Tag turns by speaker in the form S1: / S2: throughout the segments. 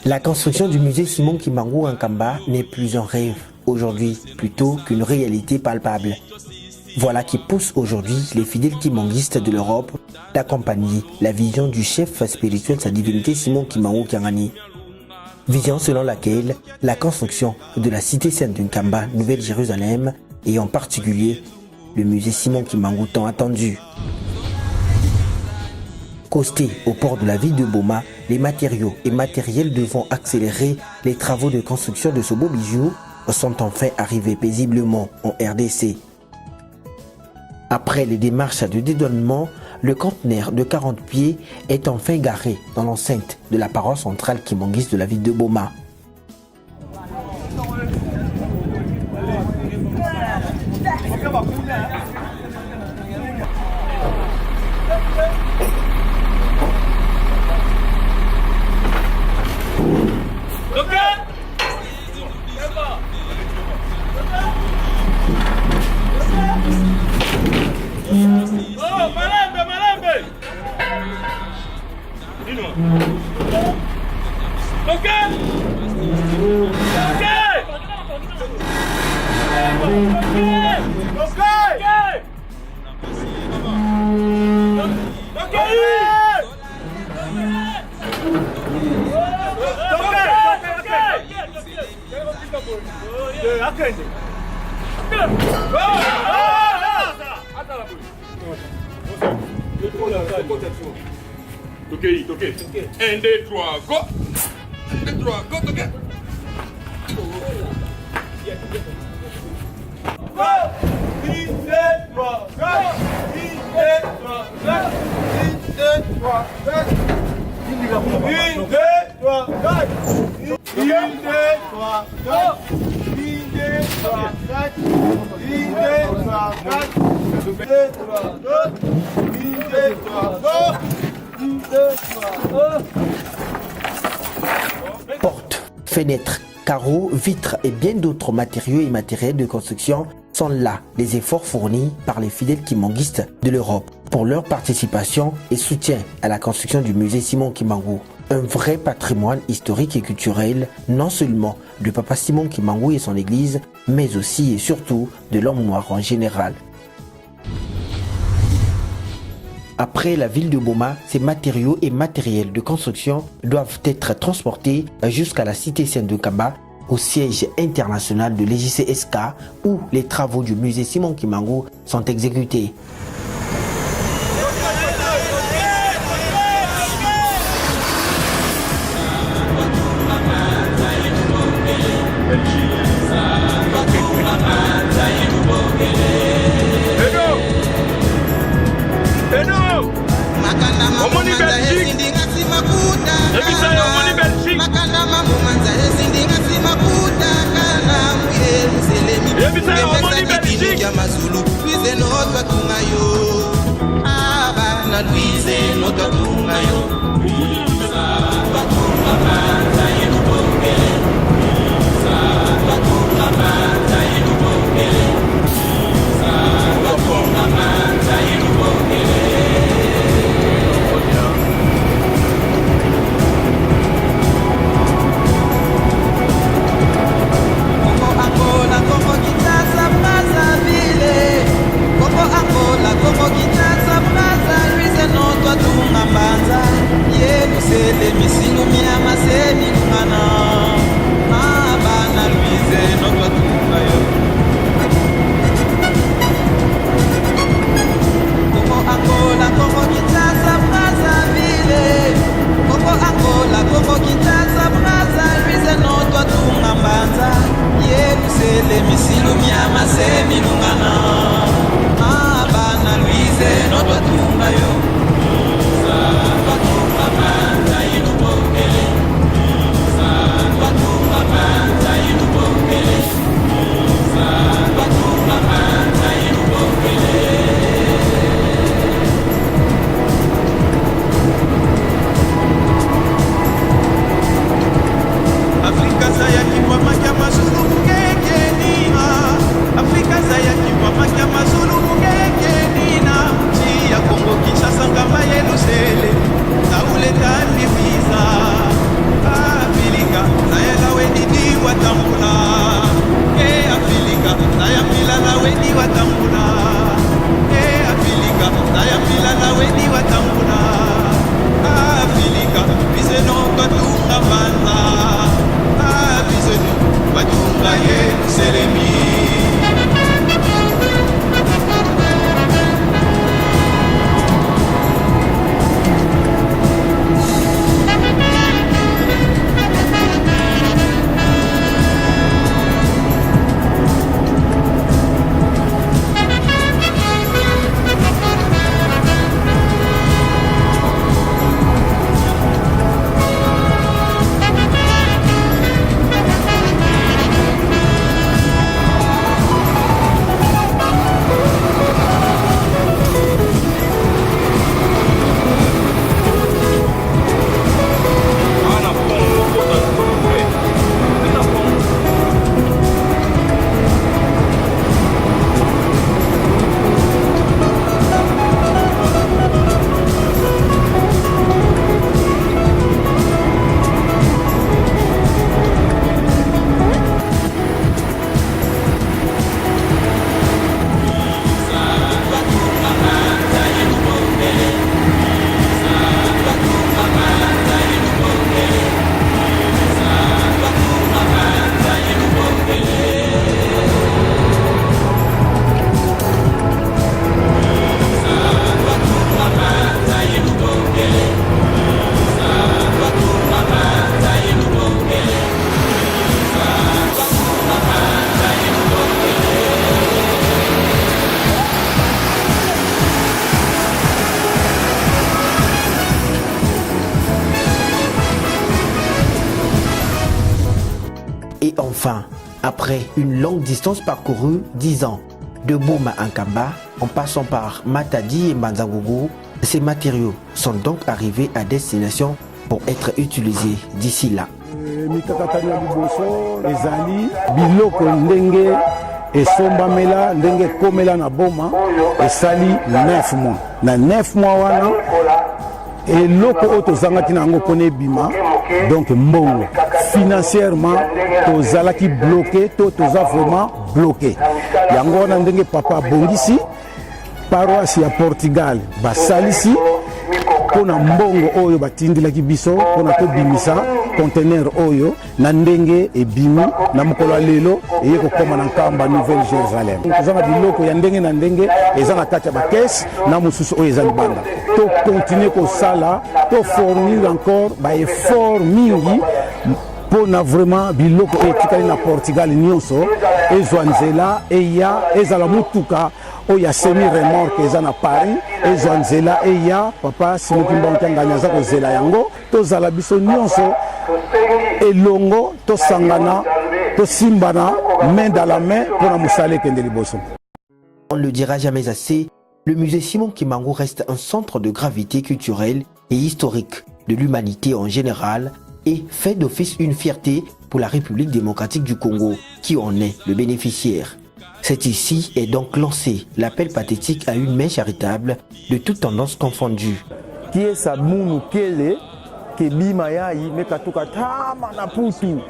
S1: La construction du musée Simon Kimbangu en Kamba n'est plus un rêve aujourd'hui, plutôt qu'une réalité palpable. Voilà qui pousse aujourd'hui les fidèles kimbanguistes de l'Europe d'accompagner la vision du chef spirituel de sa divinité Simon Kimbangu Kyangani. Vision selon laquelle la construction de la cité sainte de Nkamba, Nouvelle-Jérusalem, et en particulier le musée Simon Kimbangu tant attendu. Costé au port de la ville de Boma, les matériaux et matériels devant accélérer les travaux de construction de ce beau bijou sont enfin arrivés paisiblement en RDC. Après les démarches de dédouanement, le conteneur de 40 pieds est enfin garé dans l'enceinte de la paroisse centrale kimbanguiste de la ville de Boma.
S2: Ok. 1, 2, 3, go! 1, 2, 3, go, ok! 1, 2, 3, go!
S1: Portes, fenêtres, carreaux, vitres et bien d'autres matériaux et matériels de construction sont là les efforts fournis par les fidèles kimbanguistes de l'Europe pour leur participation et soutien à la construction du musée Simon Kimbangu. Un vrai patrimoine historique et culturel, non seulement de Papa Simon Kimbangu et son église, mais aussi et surtout de l'homme noir en général. Après la ville de Boma, ces matériaux et matériels de construction doivent être transportés jusqu'à la cité sainte de Nkamba, au siège international de l'EJCSK, où les travaux du musée Simon Kimbangu sont exécutés.
S3: Afrika za ya
S1: Et enfin, après une longue distance parcourue, 10 ans, de Boma à Nkamba, en passant par Matadi et Manzangougou, ces matériaux sont donc arrivés à destination pour être utilisés d'ici là.
S3: Mikakatani ya liboso ezali biloko ndenge esombamela ndenge komela na boma esali 9 mois. Na 9 mois wana eloko oyo tozangaki na yango mpona ebima, donc mbongo financièrement tozalaki bloqué to toza vraiment bloqué. Yango wana ndenge papa abongisi paroisse ya Portugal basalisi mpona mbongo oyo batindelaki biso mpona tobimisa conteneur oyo na ndenge ebimi na mokolo lelo eye kokoma na Nkamba Nouvelle Jérusalem. Tozanga biloko ya ndenge na ndenge eza na kati ya bakese na mosusu oyo eza libanda. To continuer kosala to fournir encore ba effort mingi mpona vraiment biloko oyo etikali na Portugal nyonso ezwa nzela eya ezala mutuka oyo semi remorque eza na Paris ezwa nzela eya papa Simokimba Nkangani aza kozela yango tozala biso nyonso elongo tosangana tosimbana main dans la main mpona mosala ekende liboso.
S1: On ne le dira jamais assez, le musée Simon Kimbangu reste un centre de gravité culturelle et historique de l'humanité en général et fait d'office une fierté pour la République démocratique du Congo qui en est le bénéficiaire. C'est ici est donc lancé l'appel pathétique à une main charitable de toutes tendances confondues.
S3: Qui est sa mounu kele ke bima yai mekatuka tama na putu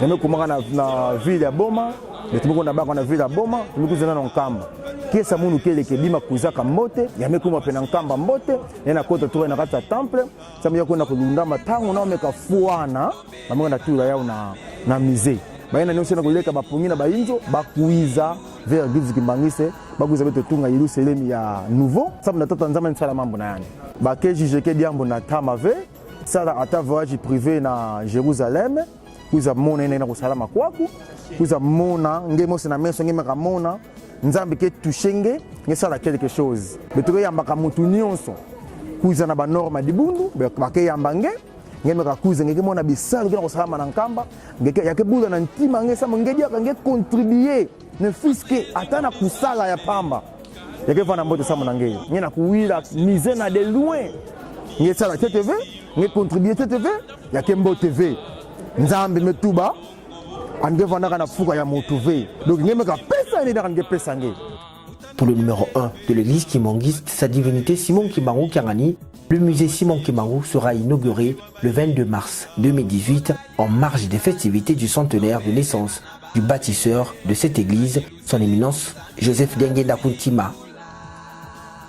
S3: neme kumaka na ville ya Boma metumiko na bako na ville ya Boma tumiko zena na Nkamba qui est sa mounu kele ke bima kuzaka mbote ya mekuma pe na Nkamba mbote na kota tuwa na kata temple samya kuna kulunda matango na meka fuana na na tura yao na musée baina nyonso na kuleka bapungi na bainjo bakuiza vers Bizi Kimbangise bakuiza beto tunga Yerusalem ya nouveau sabu na tata nzama nsala mambo na yani bakeji jeke diambo na tamave sala ata voyage privé na Jérusalem kuza mona ina kusalama kwaku kuza mona ngemo na meso ngema kamona nzambe ke tushenge ngesala quelque chose beto yamba mutu nyonso kuza na ba norma dibundu bakay yambange ngeme kakuza ngeke mona bisalo kina kusalama na Nkamba ngeke yake buda na ntima ngesa ngedi akange contribuer ne fiske atana kusala ya pamba yake fana mbote samu na ngeye ngena kuwila mise na de loin ngesala TTV nge contribuer TTV yake mbo TV nzambe metuba ange fana kana fuka ya motuve donc ngeme ka pesa ni nge pesa nge.
S1: Pour le numéro 1 de l'église kimbanguiste, sa divinité Simon Kimbangu Kangani, le musée Simon Kimbangu sera inauguré le 22 mars 2018 en marge des festivités du centenaire de naissance du bâtisseur de cette église, son éminence Joseph Dengue Dakuntima.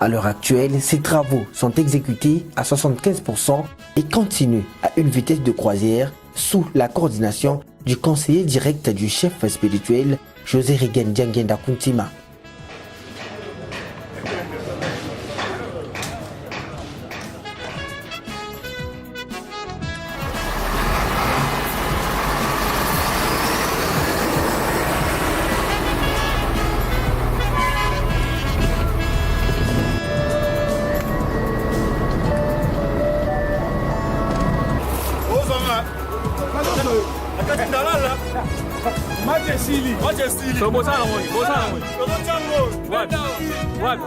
S1: À l'heure actuelle, ces travaux sont exécutés à 75% et continuent à une vitesse de croisière sous la coordination du conseiller direct du chef spirituel José Rigen Diangenda Kuntima.
S4: What?